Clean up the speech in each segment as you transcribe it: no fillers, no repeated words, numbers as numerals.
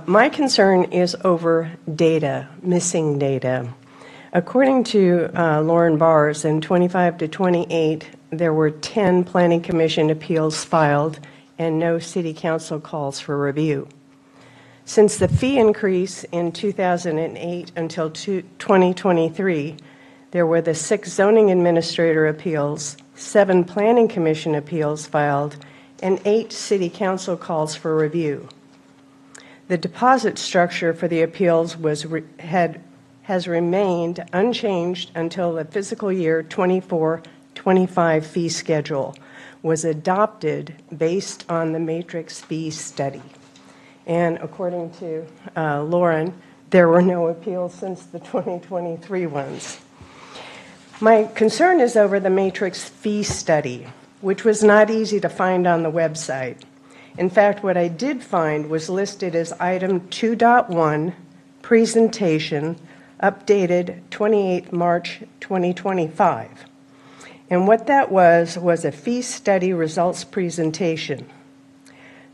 My concern is over data, missing data. According to Lauren Bars, in 25 to 28, there were 10 Planning Commission appeals filed and no City Council calls for review. Since the fee increase in 2008 until 2023, there were the 6 zoning administrator appeals, 7 Planning Commission appeals filed, and 8 City Council calls for review. The deposit structure for the appeals has remained unchanged until the fiscal year 24-25 fee schedule was adopted based on the matrix fee study. And according to Lauren, there were no appeals since the 2023 ones. My concern is over the matrix fee study, which was not easy to find on the website. In fact, what I did find was listed as item 2.1, presentation, updated 28 March 2025. And what that was a fee study results presentation.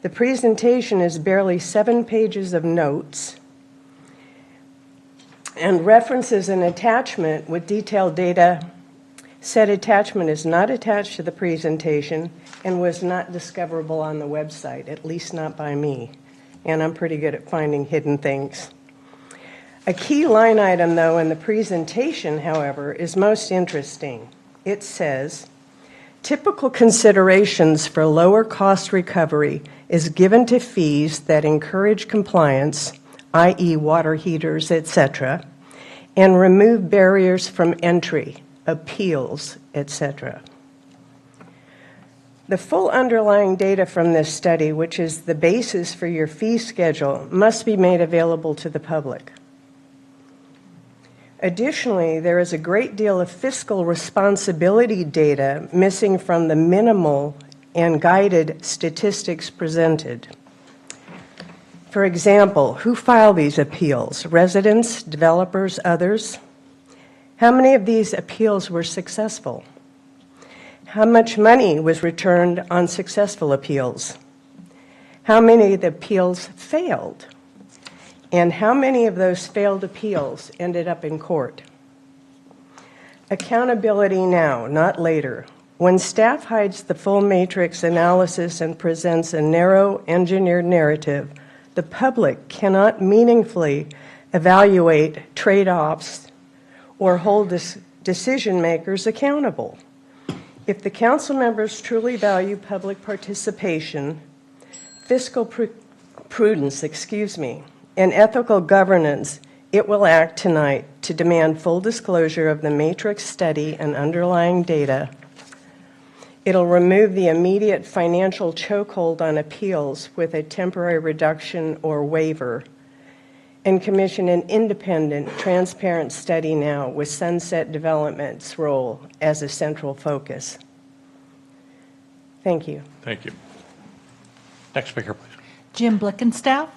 The presentation is barely 7 pages of notes and references an attachment with detailed data. Said attachment is not attached to the presentation and was not discoverable on the website, at least not by me. And I'm pretty good at finding hidden things. A key line item, though, in the presentation, however, is most interesting. It says, typical considerations for lower cost recovery is given to fees that encourage compliance, i.e. water heaters, etc., and remove barriers from entry, appeals, etc. The full underlying data from this study, which is the basis for your fee schedule, must be made available to the public. Additionally, there is a great deal of fiscal responsibility data missing from the minimal and guided statistics presented. For example, who file these appeals? Residents, developers, others? How many of these appeals were successful? How much money was returned on successful appeals? How many of the appeals failed? And how many of those failed appeals ended up in court? Accountability now, not later. When staff hides the full matrix analysis and presents a narrow engineered narrative, the public cannot meaningfully evaluate trade-offs or hold decision makers accountable. If the council members truly value public participation, fiscal prudence, and ethical governance, it will act tonight to demand full disclosure of the matrix study and underlying data. It'll remove the immediate financial chokehold on appeals with a temporary reduction or waiver, and commission an independent, transparent study now with Sunset Development's role as a central focus. Thank you. Thank you. Next speaker, please. Jim Blickenstaff.